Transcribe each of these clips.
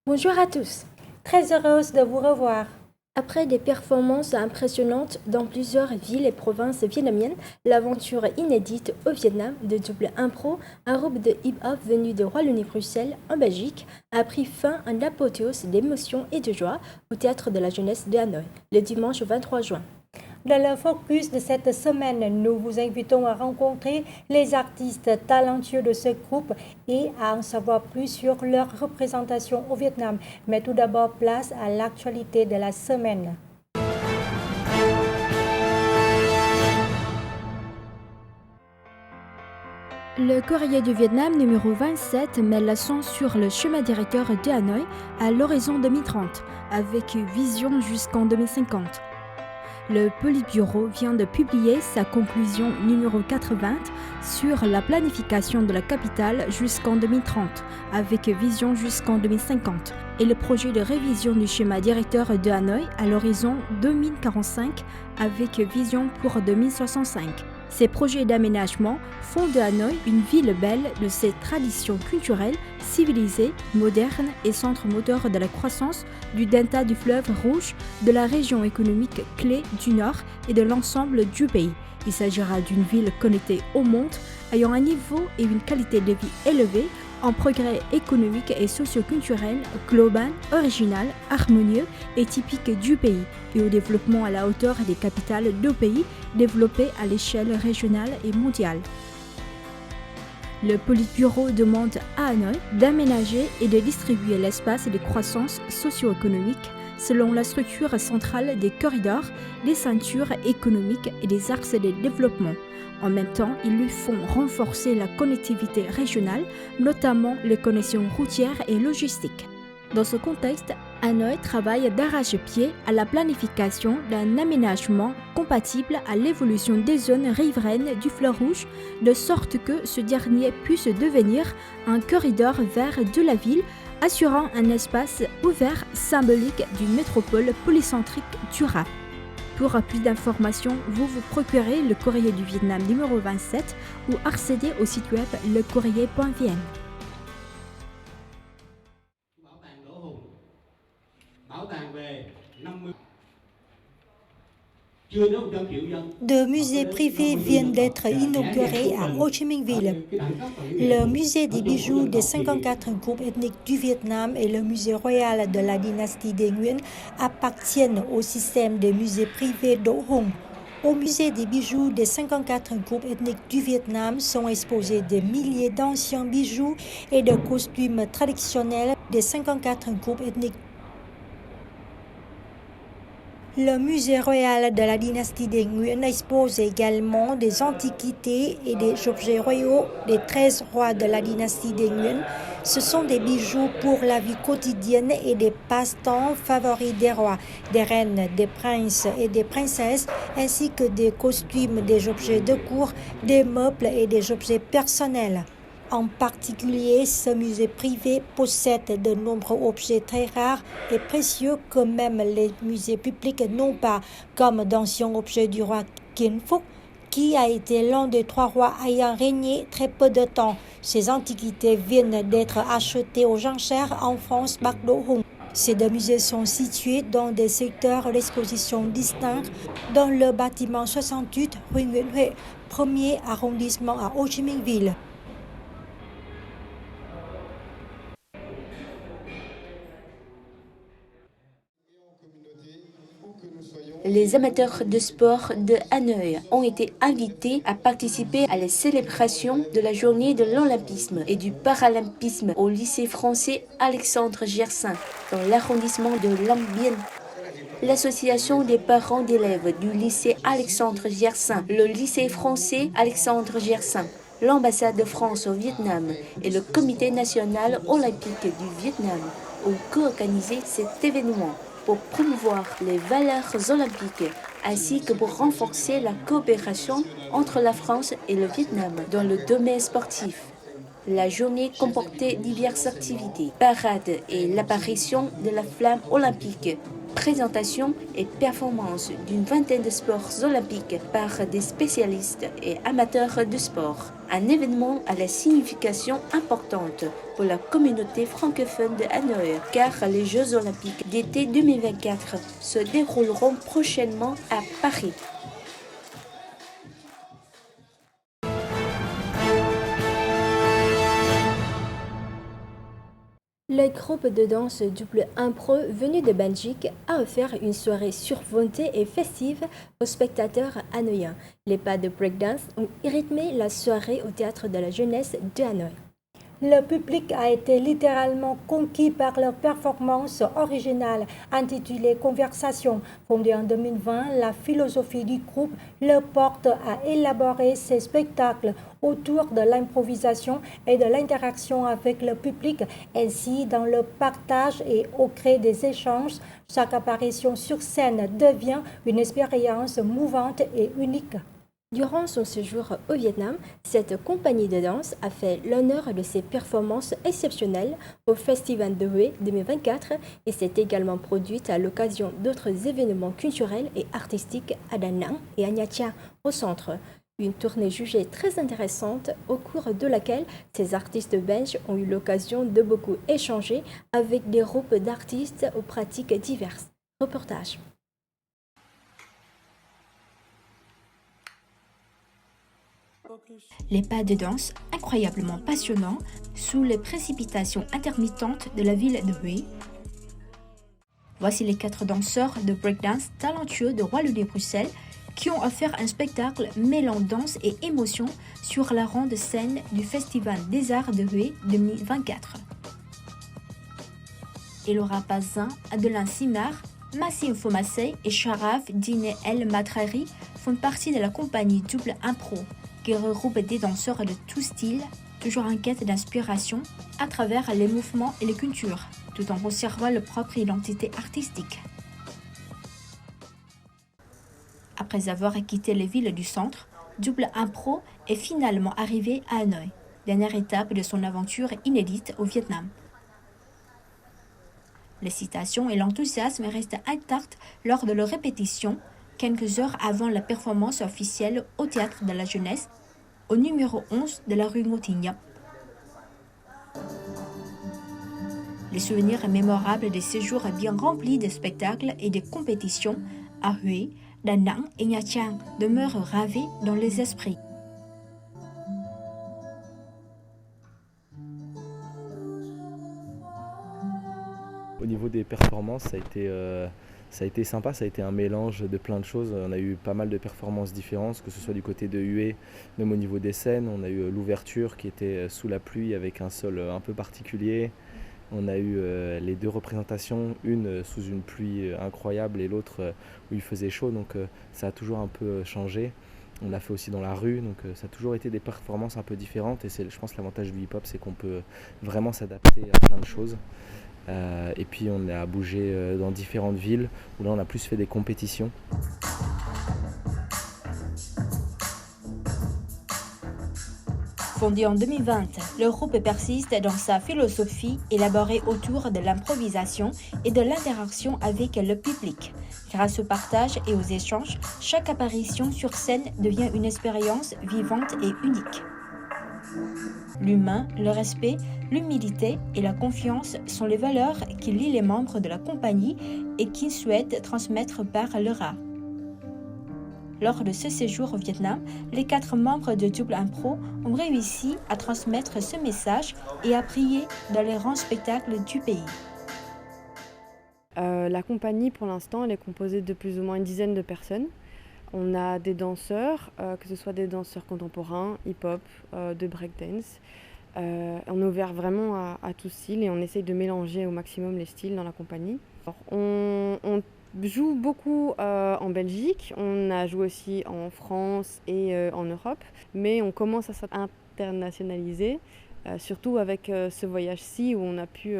Bonjour à tous. Très heureuse de vous revoir. Après des performances impressionnantes dans plusieurs villes et provinces vietnamiennes, l'aventure inédite au Vietnam de Double Impro, un groupe de hip-hop venu de Wallonie-Bruxelles en Belgique, a pris fin à l'apothéose d'émotion et de joie au Théâtre de la Jeunesse de Hanoï, le dimanche 23 juin. Dans le focus de cette semaine, nous vous invitons à rencontrer les artistes talentueux de ce groupe et à en savoir plus sur leur représentation au Vietnam. Mais tout d'abord, place à l'actualité de la semaine. Le courrier du Vietnam numéro 27 met l'accent sur le chemin directeur de Hanoï à l'horizon 2030, avec vision jusqu'en 2050. Le Politburo vient de publier sa conclusion numéro 80 sur la planification de la capitale jusqu'en 2030, avec vision jusqu'en 2050, et le projet de révision du schéma directeur de Hanoï à l'horizon 2045, avec vision pour 2065. Ces projets d'aménagement font de Hanoï une ville belle de ses traditions culturelles, civilisée, moderne et centre moteur de la croissance du delta du fleuve Rouge, de la région économique clé du Nord et de l'ensemble du pays. Il s'agira d'une ville connectée au monde, ayant un niveau et une qualité de vie élevée, en progrès économique et socio-culturel global, original, harmonieux et typique du pays, et au développement à la hauteur des capitales de pays développés à l'échelle régionale et mondiale. Le Politburo demande à Hanoï d'aménager et de distribuer l'espace de croissance socio-économique selon la structure centrale des corridors, des ceintures économiques et des axes de développement. En même temps, ils lui font renforcer la connectivité régionale, notamment les connexions routières et logistiques. Dans ce contexte, Hanoï travaille d'arrache-pied à la planification d'un aménagement compatible à l'évolution des zones riveraines du fleuve Rouge, de sorte que ce dernier puisse devenir un corridor vert de la ville, assurant un espace ouvert symbolique d'une métropole polycentrique durable. Pour plus d'informations, vous procurez le courrier du Vietnam numéro 27 ou accédez au site web lecourrier.vn. Deux musées privés viennent d'être inaugurés à Ho Chi Minh Ville. Le musée des bijoux des 54 groupes ethniques du Vietnam et le musée royal de la dynastie des Nguyen appartiennent au système des musées privés Do Hung. Au musée des bijoux des 54 groupes ethniques du Vietnam sont exposés des milliers d'anciens bijoux et de costumes traditionnels des 54 groupes ethniques. Le musée royal de la dynastie des Nguyen expose également des antiquités et des objets royaux des 13 rois de la dynastie des Nguyen. Ce sont des bijoux pour la vie quotidienne et des passe-temps favoris des rois, des reines, des princes et des princesses, ainsi que des costumes, des objets de cour, des meubles et des objets personnels. En particulier, ce musée privé possède de nombreux objets très rares et précieux que même les musées publics n'ont pas, comme d'anciens objets du roi Kiến Phúc, qui a été l'un des 3 rois ayant régné très peu de temps. Ces antiquités viennent d'être achetées aux enchères en France par Do Hung. Ces deux musées sont situés dans des secteurs d'exposition distincts dans le bâtiment 68 rue Nguyễn Huệ, 1er arrondissement à Ho Chi Minh Ville. Les amateurs de sport de Hanoï ont été invités à participer à la célébration de la journée de l'Olympisme et du Paralympisme au lycée français Alexandre Gersin, dans l'arrondissement de Long Bien. L'association des parents d'élèves du lycée Alexandre Gersin, le lycée français Alexandre Gersin, l'ambassade de France au Vietnam et le comité national olympique du Vietnam ont co-organisé cet événement pour promouvoir les valeurs olympiques ainsi que pour renforcer la coopération entre la France et le Vietnam dans le domaine sportif. La journée comportait diverses activités, parades et l'apparition de la flamme olympique. présentation et performance d'une vingtaine de sports olympiques par des spécialistes et amateurs de sport. Un événement à la signification importante pour la communauté francophone de Hanoï, car les Jeux olympiques d'été 2024 se dérouleront prochainement à Paris. Le groupe de danse Double Impro venu de Belgique a offert une soirée survoltée et festive aux spectateurs hanoïens. Les pas de breakdance ont rythmé la soirée au théâtre de la jeunesse de Hanoï. Le public a été littéralement conquis par leur performance originale intitulée Conversation. Fondée en 2020, la philosophie du groupe le porte à élaborer ses spectacles autour de l'improvisation et de l'interaction avec le public, ainsi dans le partage et au gré des échanges. Chaque apparition sur scène devient une expérience mouvante et unique. Durant son séjour au Vietnam, cette compagnie de danse a fait l'honneur de ses performances exceptionnelles au Festival de Hue 2024 et s'est également produite à l'occasion d'autres événements culturels et artistiques à Da Nang et à Nha Trang au centre. Une tournée jugée très intéressante au cours de laquelle ces artistes belges ont eu l'occasion de beaucoup échanger avec des groupes d'artistes aux pratiques diverses. Reportage. Les pas de danse incroyablement passionnants sous les précipitations intermittentes de la ville de Hue. Voici les 4 danseurs de breakdance talentueux de Wallonie-Bruxelles qui ont offert un spectacle mêlant danse et émotion sur la ronde scène du Festival des Arts de Hue 2024. Elora Bazin, Adelin Simar, Massim Fomassey et Sharaf Dine El Matrari font partie de la compagnie Double Impro, qui regroupe des danseurs de tout style, toujours en quête d'inspiration à travers les mouvements et les cultures, tout en conservant leur propre identité artistique. Après avoir quitté les villes du centre, Double Impro est finalement arrivé à Hanoï, dernière étape de son aventure inédite au Vietnam. L'excitation et l'enthousiasme restent intacts lors de leur répétition, quelques heures avant la performance officielle au Théâtre de la Jeunesse, au numéro 11 de la rue Ngotignan. Les souvenirs mémorables des séjours bien remplis de spectacles et de compétitions à Hue, Da Nang et Nha Trang demeurent gravés dans les esprits. Au niveau des performances, ça a été sympa, ça a été un mélange de plein de choses. On a eu pas mal de performances différentes, que ce soit du côté de Hue, même au niveau des scènes. On a eu l'ouverture qui était sous la pluie avec un sol un peu particulier. On a eu les 2 représentations, une sous une pluie incroyable et l'autre où il faisait chaud, donc ça a toujours un peu changé. On l'a fait aussi dans la rue, donc ça a toujours été des performances un peu différentes et je pense que l'avantage du hip-hop, c'est qu'on peut vraiment s'adapter à plein de choses. Et puis on a bougé dans différentes villes où là on a plus fait des compétitions. Fondé en 2020, le groupe persiste dans sa philosophie élaborée autour de l'improvisation et de l'interaction avec le public. Grâce au partage et aux échanges, chaque apparition sur scène devient une expérience vivante et unique. L'humain, le respect, l'humilité et la confiance sont les valeurs qui lient les membres de la compagnie et qu'ils souhaitent transmettre par leur art. Lors de ce séjour au Vietnam, les 4 membres de Double Impro ont réussi à transmettre ce message et à briller dans les grands spectacles du pays. La compagnie, pour l'instant, elle est composée de plus ou moins une dizaine de personnes. On a des danseurs, que ce soit des danseurs contemporains, hip-hop, de breakdance. On est ouvert vraiment à tout style et on essaye de mélanger au maximum les styles dans la compagnie. Alors, on joue beaucoup en Belgique, on a joué aussi en France et en Europe, mais on commence à s'internationaliser, surtout avec ce voyage-ci où on a pu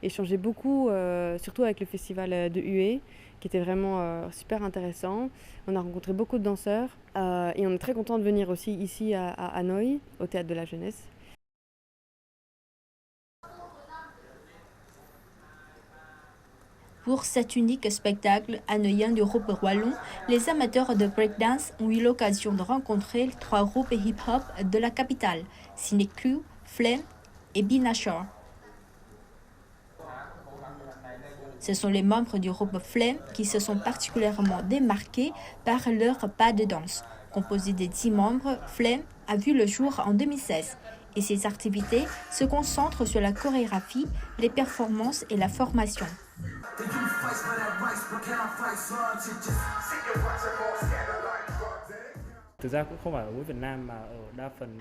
échanger beaucoup, surtout avec le festival de Hue, qui était vraiment super intéressant. On a rencontré beaucoup de danseurs et on est très content de venir aussi ici à Hanoï, au Théâtre de la Jeunesse. Pour cet unique spectacle hanoïen du groupe wallon, les amateurs de breakdance ont eu l'occasion de rencontrer 3 groupes hip-hop de la capitale, Cinecrew, Flame et Binashore. Ce sont les membres du groupe Flame qui se sont particulièrement démarqués par leur pas de danse. Composé de 10 membres, Flame a vu le jour en 2016 et ses activités se concentrent sur la chorégraphie, les performances et la formation.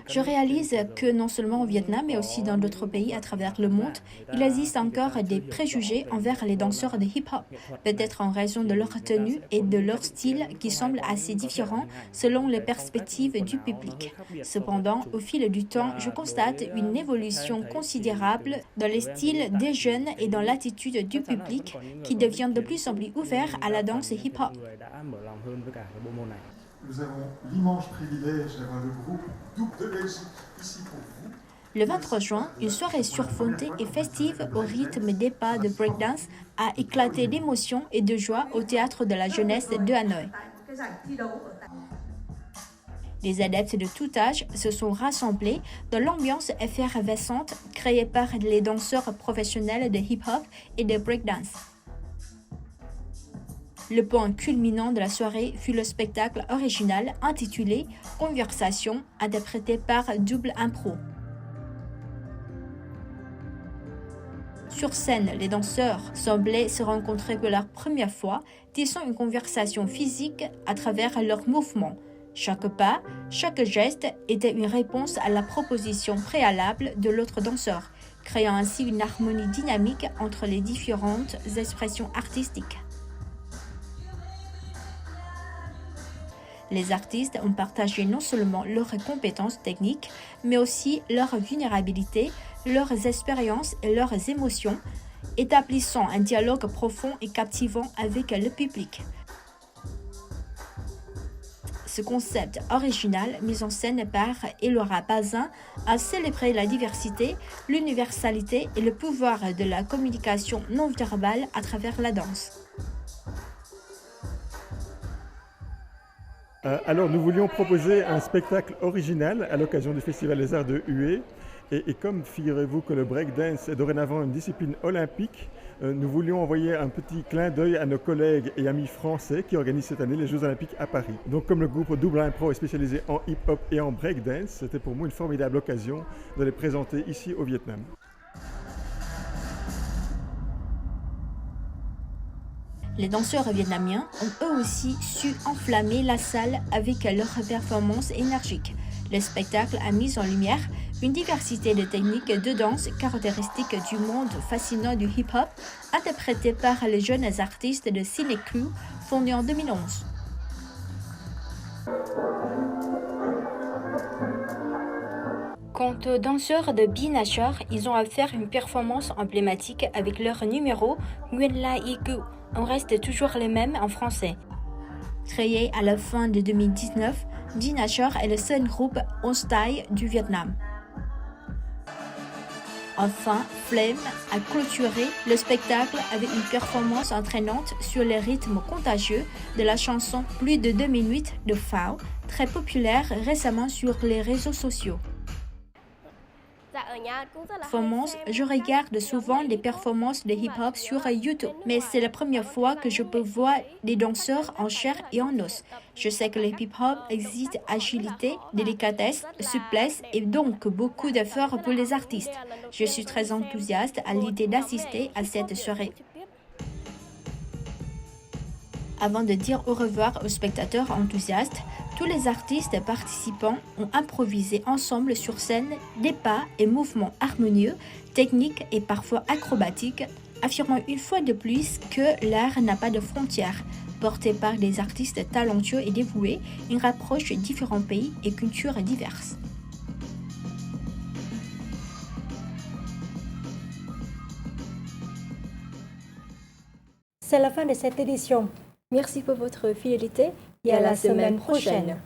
Je réalise que non seulement au Vietnam, mais aussi dans d'autres pays à travers le monde, il existe encore des préjugés envers les danseurs de hip-hop, peut-être en raison de leur tenue et de leur style qui semblent assez différents selon les perspectives du public. Cependant, au fil du temps, je constate une évolution considérable dans les styles des jeunes et dans l'attitude du public qui devient de plus en plus ouvert à la danse hip-hop. Nous avons l'immense privilège d'avoir le groupe Double de Belgique ici pour vous. Le 23 juin, une soirée survoltée et festive au rythme des pas de breakdance a éclaté d'émotion et de joie au théâtre de la jeunesse de Hanoï. Les adeptes de tout âge se sont rassemblés dans l'ambiance effervescente créée par les danseurs professionnels de hip-hop et de breakdance. Le point culminant de la soirée fut le spectacle original intitulé « Conversation » interprété par Double Impro. Sur scène, les danseurs semblaient se rencontrer pour la première fois, tissant une conversation physique à travers leurs mouvements. Chaque pas, chaque geste était une réponse à la proposition préalable de l'autre danseur, créant ainsi une harmonie dynamique entre les différentes expressions artistiques. Les artistes ont partagé non seulement leurs compétences techniques, mais aussi leur vulnérabilité, leurs expériences et leurs émotions, établissant un dialogue profond et captivant avec le public. Ce concept original, mis en scène par Elora Bazin, a célébré la diversité, l'universalité et le pouvoir de la communication non verbale à travers la danse. Alors, nous voulions proposer un spectacle original à l'occasion du Festival des Arts de Hué. Et comme figurez-vous que le breakdance est dorénavant une discipline olympique, nous voulions envoyer un petit clin d'œil à nos collègues et amis français qui organisent cette année les Jeux Olympiques à Paris. Donc comme le groupe Double Impro est spécialisé en hip-hop et en breakdance, c'était pour moi une formidable occasion de les présenter ici au Vietnam. Les danseurs vietnamiens ont eux aussi su enflammer la salle avec leurs performances énergiques. Le spectacle a mis en lumière une diversité de techniques de danse caractéristiques du monde fascinant du hip-hop, interprété par les jeunes artistes de Cinecrew, fondés en 2011. Quant aux danseurs de Binashore, ils ont à faire une performance emblématique avec leur numéro Nguyen Lai Igu. On reste toujours les mêmes en français. Créé à la fin de 2019, Binashore est le seul groupe on style du Vietnam. Enfin, Flame a clôturé le spectacle avec une performance entraînante sur les rythmes contagieux de la chanson Plus de 2 minutes de Pháo, très populaire récemment sur les réseaux sociaux. Je regarde souvent les performances de hip-hop sur YouTube, mais c'est la première fois que je peux voir des danseurs en chair et en os. Je sais que le hip-hop existe agilité, délicatesse, souplesse et donc beaucoup d'efforts pour les artistes. Je suis très enthousiaste à l'idée d'assister à cette soirée. Avant de dire au revoir aux spectateurs enthousiastes, tous les artistes participants ont improvisé ensemble sur scène des pas et mouvements harmonieux, techniques et parfois acrobatiques, affirmant une fois de plus que l'art n'a pas de frontières. Porté par des artistes talentueux et dévoués, il rapproche différents pays et cultures diverses. C'est la fin de cette édition. Merci pour votre fidélité Et à la semaine prochaine.